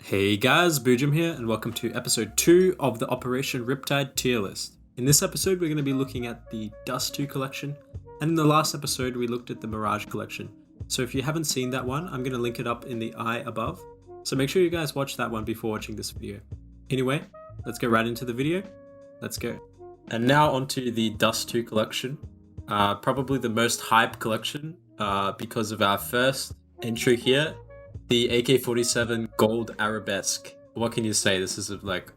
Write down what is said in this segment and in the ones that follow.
Hey guys, Boojum here, and welcome to episode 2 of the Operation Riptide tier list. In this episode, we're going to be looking at the Dust 2 collection, and in the last episode, we looked at the Mirage collection. So if you haven't seen that one, I'm going to link it up in the eye above. So make sure you guys watch that one before watching this video. Anyway, let's get right into the video. Let's go. And now onto the Dust 2 collection. Probably the most hype collection because of our first entry here. The AK-47 Gold Arabesque. What can you say? This is like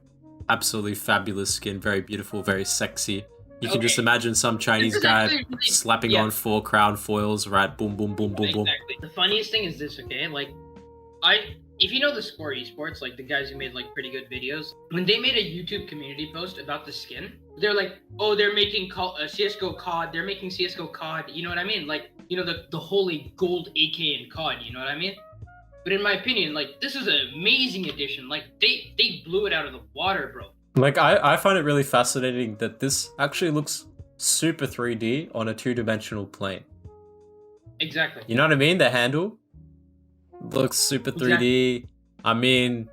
absolutely fabulous skin, very beautiful, very sexy. You can just imagine some Chinese guy really, slapping on 4 crown foils, right? Boom, boom, boom, boom, boom. Exactly. The funniest thing is this, okay? Like, if you know the Score Esports, like the guys who made like pretty good videos, when they made a YouTube community post about the skin, they're like, oh, they're making CS:GO COD, they're making CS:GO COD, you know what I mean? Like, you know, the holy gold AK in COD, you know what I mean? But in my opinion, like, this is an amazing addition. Like, they blew it out of the water, bro. Like, I find it really fascinating that this actually looks super 3D on a 2-dimensional plane. Exactly. You know what I mean? The handle looks super 3D. Exactly. I mean,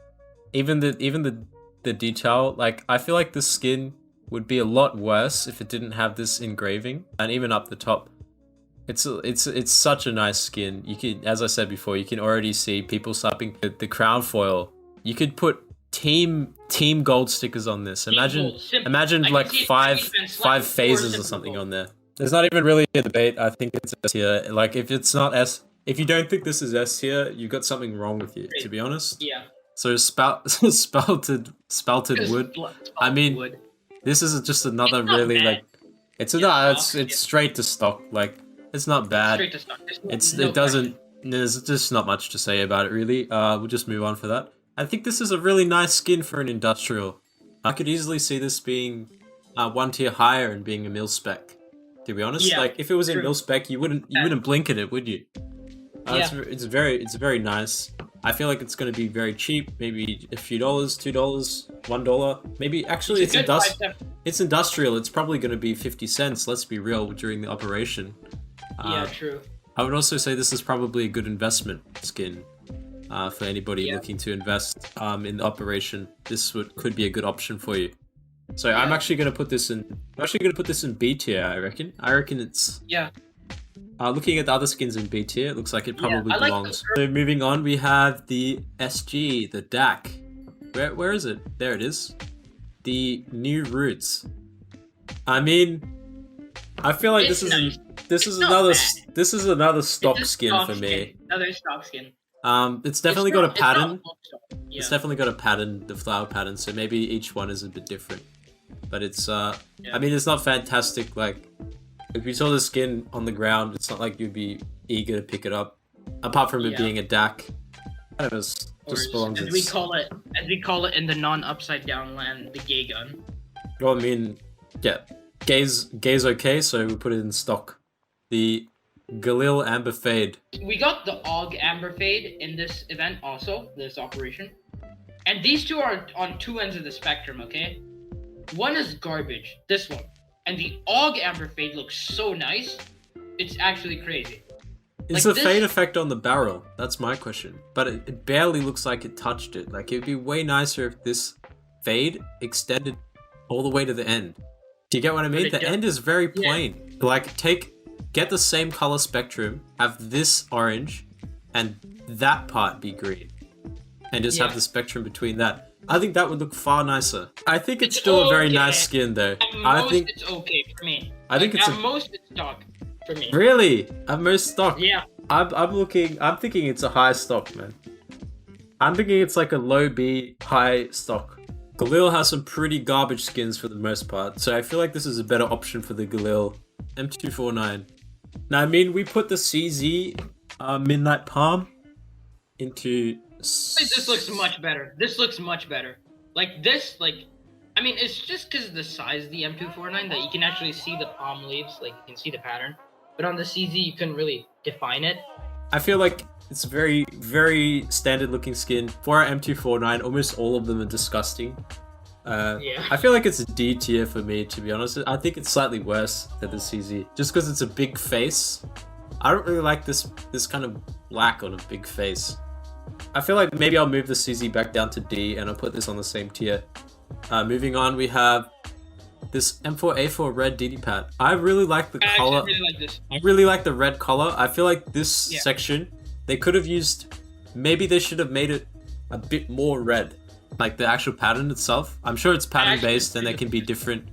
even the detail, like, I feel like this skin would be a lot worse if it didn't have this engraving, and even up the top. It's such a nice skin. You can, as I said before, you can already see people slapping the crown foil. You could put team gold stickers on this. Imagine like five phases or something on there. There's not even really a debate. I think it's S tier. Like, if it's not S, if you don't think this is S tier, you've got something wrong with you, to be honest. Yeah. So spouted wood. I mean, wood. This is just another really bad. Like, it's straight to stock. Like, it's not bad. Straight to stock. There's just not much to say about it, really. We'll just move on for that. I think this is a really nice skin for an industrial. I could easily see this being 1 tier higher and being a mil spec. To be honest, like, if it was in mil spec, you wouldn't blink at it, would you? It's very nice. I feel like it's going to be very cheap, maybe a few dollars, $2, $1. Maybe actually it's industrial. It's probably going to be 50 cents. Let's be real, during the operation. Yeah, true. I would also say this is probably a good investment skin for anybody looking to invest in the operation. This could be a good option for you. So I'm actually going to put this in. I'm actually going to put this in B tier. I reckon it's. Yeah. Looking at the other skins in B tier, it looks like it probably belongs. So moving on, we have the SG, the DAC. Where is it? There it is. The New Roots. I mean, I feel like this is another stock skin for me. Another stock skin. It's definitely got a pattern. It's definitely got a pattern, the flower pattern. So maybe each one is a bit different. But it's I mean, it's not fantastic. Like, if you saw the skin on the ground, it's not like you'd be eager to pick it up. Apart from it being a DAC, I don't know, just belongs. As we call it in the non-upside down land, the gay gun. Well, I mean, yeah, gay's okay, so we put it in stock. The Galil Amber Fade. We got the AUG Amber Fade in this event also, this operation. And these two are on 2 ends of the spectrum, okay? One is garbage, this one. And the AUG Amber Fade looks so nice. It's actually crazy. Is the fade effect on the barrel? That's my question. But it barely looks like it touched it. Like, it'd be way nicer if this fade extended all the way to the end. Do you get what I mean? The end is very plain. Yeah. Like, get the same color spectrum, have this orange, and that part be green. And just have the spectrum between that. I think that would look far nicer. I think it's still a very nice skin, though. I think it's okay for me. I think it's most it's stock for me. Really? At most stock? Yeah. I'm thinking it's a high stock, man. I'm thinking it's like a low B, high stock. Galil has some pretty garbage skins for the most part, so I feel like this is a better option for the Galil M249. Now, I mean, we put the CZ Midnight Palm into. This looks much better. This looks much better. Like this, I mean, it's just because of the size of the M249 that you can actually see the palm leaves, like you can see the pattern. But on the CZ, you couldn't really define it. I feel like it's a very, very standard looking skin. For our M249, almost all of them are disgusting. I feel like it's a D tier for me, to be honest. I think it's slightly worse than the CZ, just because it's a big face. I don't really like this kind of black on a big face. I feel like maybe I'll move the Suzy back down to D and I'll put this on the same tier. Moving on, we have this M4A4 red DD pad. I really like the color. I really like this. I really like the red color. I feel like this section, they could have used, maybe they should have made it a bit more red. Like the actual pattern itself. I'm sure it's pattern based and there can be different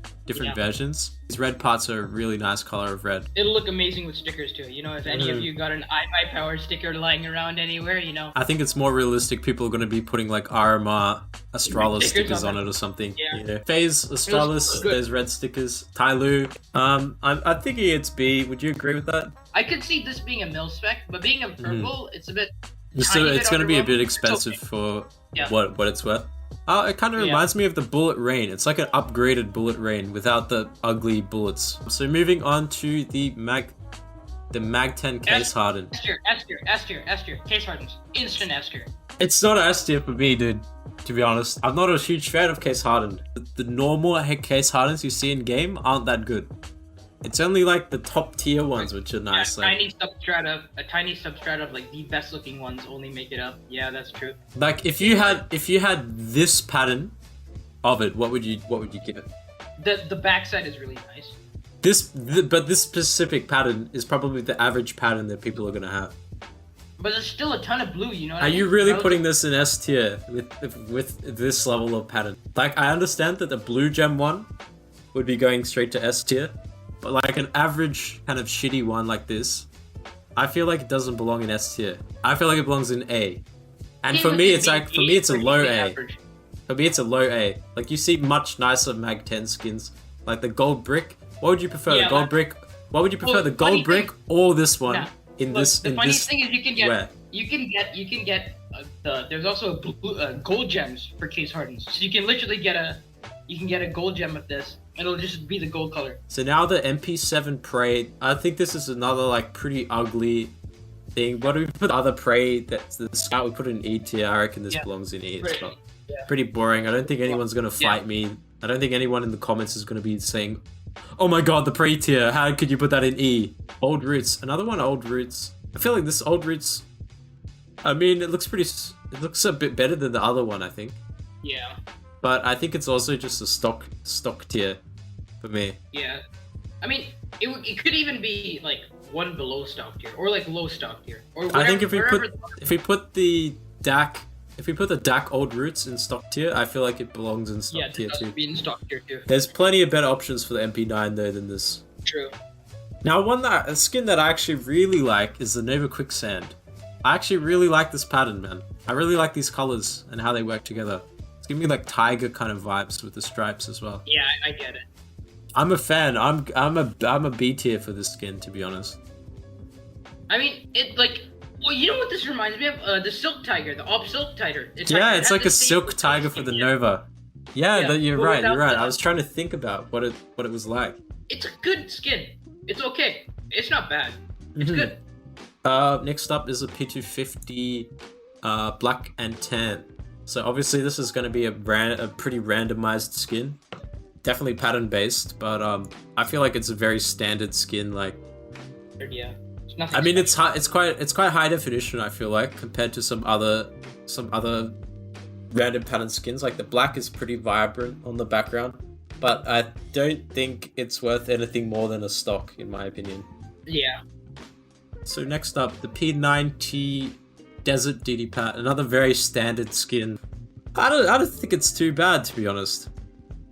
versions. These red parts are a really nice color of red. It'll look amazing with stickers too. You know, if any of you got an iPower sticker lying around anywhere, you know. I think it's more realistic. People are going to be putting like RMR Astralis stickers on it or something. Yeah. FaZe, Astralis, there's red stickers. Tyloo. I'm thinking it's B. Would you agree with that? I could see this being a mil spec, but being a purple, it's a bit. It's going to be a bit expensive for what it's worth. It kind of reminds me of the Bullet Rain. It's like an upgraded Bullet Rain without the ugly bullets. So moving on to the Mag 10 case harden. S tier, case hardens, instant S tier. It's not an S tier for me, dude. To be honest, I'm not a huge fan of case hardened. The normal case hardens you see in game aren't that good. It's only like the top tier ones which are nice. A tiny substrata of like the best looking ones only make it up. Yeah, that's true. Like if you had this pattern of it, what would you give it? The backside is really nice. But this specific pattern is probably the average pattern that people are gonna have. But there's still a ton of blue, you know what I mean? Are you really putting this in S tier with this level of pattern? Like I understand that the blue gem one would be going straight to S tier. But like an average kind of shitty one like this, I feel like it doesn't belong in S tier. I feel like it belongs in A. And for me, it's a low A. For me, it's a low A. Like you see much nicer Mag 10 skins, like the gold brick. What would you prefer, the gold brick? What would you prefer, the gold brick or this one? The funny thing is you can get there's also gold gems for case hardens. So you can literally get a gold gem with this. It'll just be the gold color. So now the MP7 Prey, I think this is another like pretty ugly thing. What do we put other Prey? That's the Scout. We put it in E tier. I reckon this belongs in E. It's pretty boring. I don't think anyone's gonna fight me. I don't think anyone in the comments is gonna be saying, "Oh my god, the Prey tier. How could you put that in E?" Old Roots. Another one. Old Roots. I feel like this Old Roots. I mean, it looks a bit better than the other one. I think. Yeah. But I think it's also just a stock tier for me. Yeah, I mean, it could even be like one below stock tier or like low stock tier or whatever, I think if we put the DAC Old Roots in stock tier, I feel like it belongs in stock tier too. Be in stock tier too. There's plenty of better options for the MP9 though than this. True. Now, a skin that I actually really like is the Nova Quicksand. I actually really like this pattern, man. I really like these colors and how they work together. It's giving me like tiger kind of vibes with the stripes as well. Yeah, I get it. I'm a fan. I'm a B tier for this skin, to be honest. I mean, you know what this reminds me of? The Silk Tiger, the Op Silk Tiger. It's like a Silk Tiger for the Nova. Yeah, you're right. I was trying to think about what it was like. It's a good skin. It's okay. It's not bad. It's good. Next up is a P250 black and tan. So obviously this is going to be a pretty randomized skin. Definitely pattern based, but I feel like it's a very standard skin. Like, yeah, I mean, it's quite high definition. I feel like compared to some other random pattern skins. Like the black is pretty vibrant on the background, but I don't think it's worth anything more than a stock, in my opinion. Yeah. So next up, the P90 Desert DD Pat, another very standard skin. I don't think it's too bad, to be honest.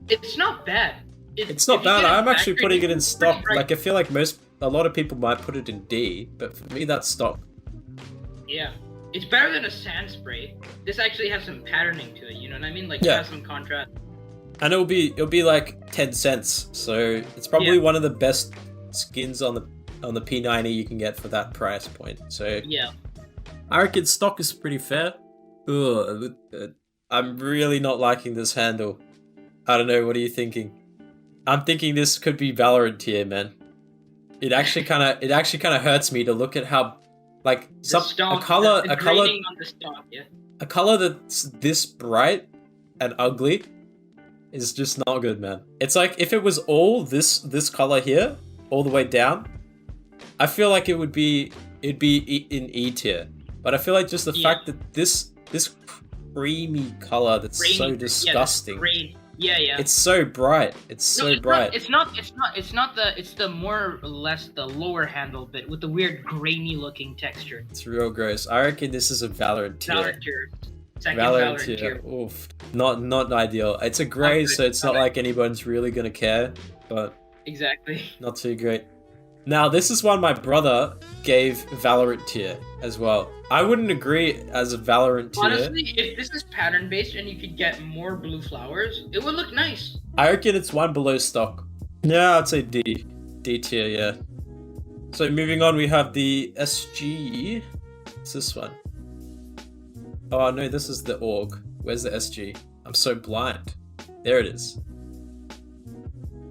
It's not bad. It's not bad. I'm actually putting it in stock. Like I feel like a lot of people might put it in D, but for me that's stock. Yeah, it's better than a sand spray. This actually has some patterning to it. You know what I mean? Like it has some contrast. And it'll be like 10 cents. So it's probably one of the best skins on the P90 you can get for that price point. So yeah, I reckon stock is pretty fair. Ugh, I'm really not liking this handle. I don't know, what are you thinking? I'm thinking this could be Valorant tier, man. It actually kind of hurts me to look at how, like, a color that's this bright and ugly is just not good, man. It's like if it was all this color here, all the way down, I feel like it'd be in E tier. But I feel like just the Yeah. fact that this creamy color that's so Grainy, disgusting. Yeah, grain. Yeah. It's so bright. It's so bright. It's the more or less the lower handle bit with the weird grainy looking texture. It's real gross. I reckon this is a Valorant tier. Valorant tier. Second Valorant Valorant tier. Oof. Not ideal. It's a gray, good. so it's not Okay. like anyone's really gonna care, but Exactly. not too great. Now, this is one my brother gave Valorant tier as well. I wouldn't agree as a Valorant tier. Honestly, if this is pattern based and you could get more blue flowers, it would look nice. I reckon it's one below stock. Yeah, I'd say D. D tier, yeah. So moving on, we have the SG. What's this one? Oh no, this is the org. Where's the SG? I'm so blind. There it is.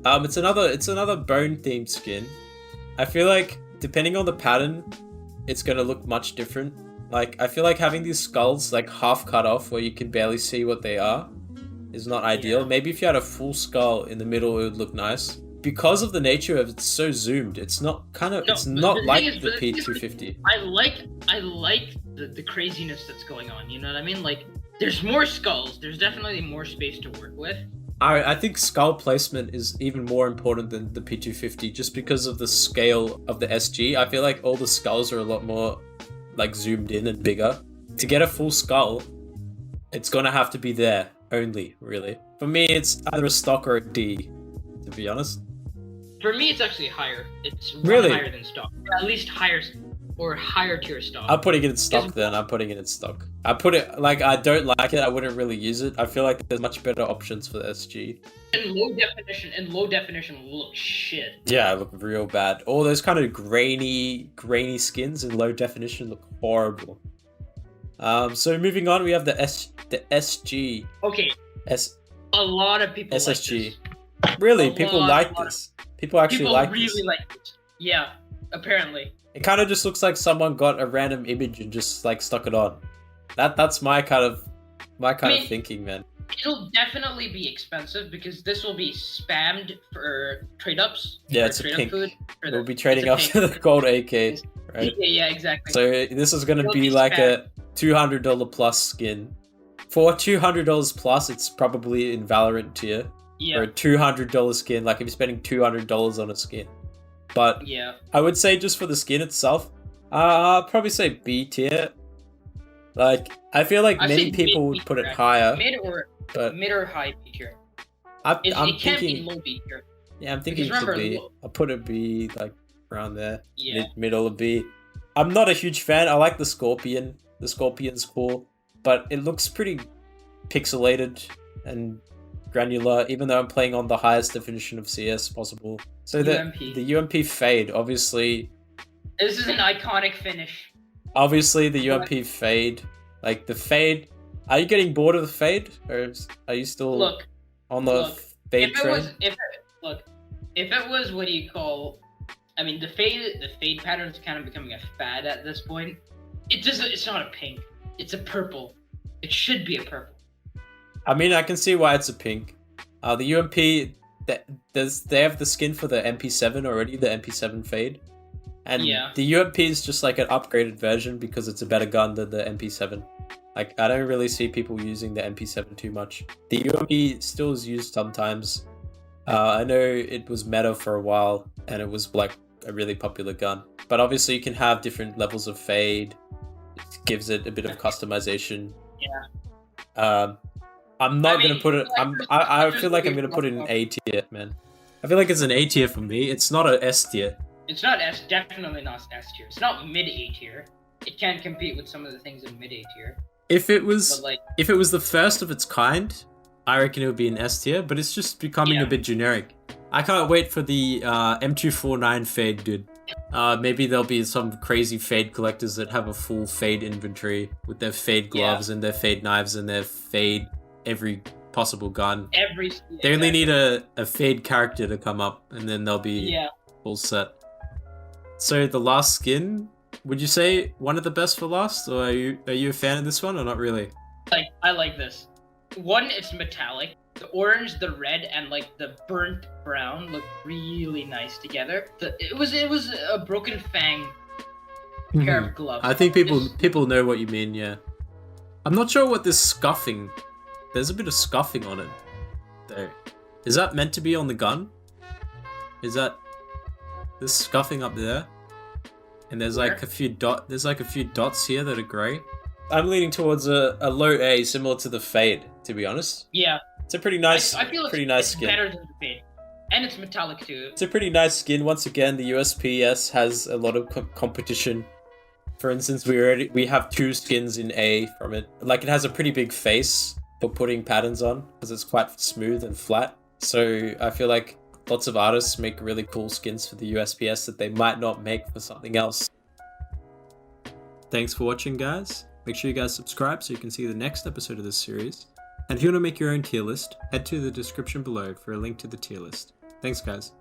It's another bone themed skin. I feel like depending on the pattern, it's gonna look much different. Like I feel like having these skulls like half cut off where you can barely see what they are is not ideal. Yeah. Maybe if you had a full skull in the middle, it would look nice. Because of the nature of it's so zoomed, it's not it's but not the like thing is- the but the thing is, P250. I like the craziness that's going on. You know what I mean? Like, there's more skulls. There's definitely more space to work with. I think skull placement is even more important than the P250 just because of the scale of the SG. I feel like all the skulls are a lot more like zoomed in and bigger. To get a full skull, it's gonna have to be there only, really. For me, it's either a stock or a D, to be honest. For me, it's actually higher. It's one Really? higher than stock. Or at least higher tier stock. I'm putting it in stock then. I'm putting it in stock. I put it like I don't like it. I wouldn't really use it. I feel like there's much better options for the SG. In low definition look shit. Yeah, look real bad. All those kind of grainy skins in low definition look horrible. So moving on, we have the SG. Okay, S a lot of people SSG. like this. Really, A people lot, like a lot. this. People actually People like really this. like it. Yeah, apparently. It kind of just looks like someone got a random image and just like stuck it on. That's my kind of mean, thinking, man. It'll definitely be expensive because this will be spammed for trade ups. Yeah, for it's a trade-up pink. food. for We'll the- be trading it's up a to pink. the gold AK, right? Yeah, exactly. So this is gonna It'll be be like spam. a $200 plus skin. For $200 plus, it's probably in Valorant tier. yeah, Or a $200 skin, like if you're spending $200 on a skin. But yeah. I would say just for the skin itself, I'll probably say B tier. Like, I feel like I'd many say people mid would put it tier. higher, Mid or high B tier. I'm It can't be thinking, low B tier. yeah, I'm thinking because it's a remember, B. low- I'll put a B, like, around there. Yeah. Middle of B. I'm not a huge fan. I like the Scorpion. The Scorpion's cool, but it looks pretty pixelated and granular, even though I'm playing on the highest definition of CS possible. So UMP. the UMP fade, obviously This is an iconic finish. the UMP fade, like the fade. Are you getting bored of the fade, or are you still Look, on the look, fade if it train? was, if it was, what do you call? I mean, the fade pattern is kind of becoming a fad at this point. It's not a pink. It's a purple. It should be a purple. I mean, I can see why it's a pink. The UMP, they have the skin for the MP7 already, the MP7 fade. And Yeah. the UMP is just like an upgraded version because it's a better gun than the MP7. Like, I don't really see people using the MP7 too much. The UMP still is used sometimes. I know it was meta for a while, and it was like a really popular gun. But obviously you can have different levels of fade. It gives it a bit of customization. Yeah. I'm not I mean, gonna put it. I feel like I'm gonna put it in A tier, man. I feel like it's an A tier for me. It's not a S tier. It's not S. Definitely not S tier. It's not mid A tier. It can compete with some of the things in mid A tier. If it But was like, the first of its kind, I reckon it would be an S tier. But it's just becoming Yeah. a bit generic. I can't wait for the M249 fade, dude. Maybe there'll be some crazy fade collectors that have a full fade inventory with their fade gloves and their fade knives and their fade every possible gun. They only need a fade character to come up, and then they'll be Yeah. all set. So the last skin, would you say one of the best for last, or are you a fan of this one or not really? Like, I like this. One, it's metallic. The orange, the red, and like the burnt brown look really nice together. It was a Broken Fang pair of gloves. I think This- people know what you mean. Yeah, I'm not sure what this scuffing. There's a bit of scuffing on it, though. Is that meant to be on the gun? Is that this scuffing up there? And there's like Where? a few dots here that are grey. I'm leaning towards a low A, similar to the Fade. To be honest, Yeah, it's a pretty nice, I feel pretty nice it's skin. better than the Fade, and it's metallic too. It's a pretty nice skin. Once again, the USPS has a lot of competition. For instance, we have 2 skins in A from it. Like, it has a pretty big face for putting patterns on because it's quite smooth and flat. So I feel like lots of artists make really cool skins for the USPS that they might not make for something else. Thanks for watching, guys. Make sure you guys subscribe so you can see the next episode of this series. And if you want to make your own tier list, head to the description below for a link to the tier list. Thanks, guys.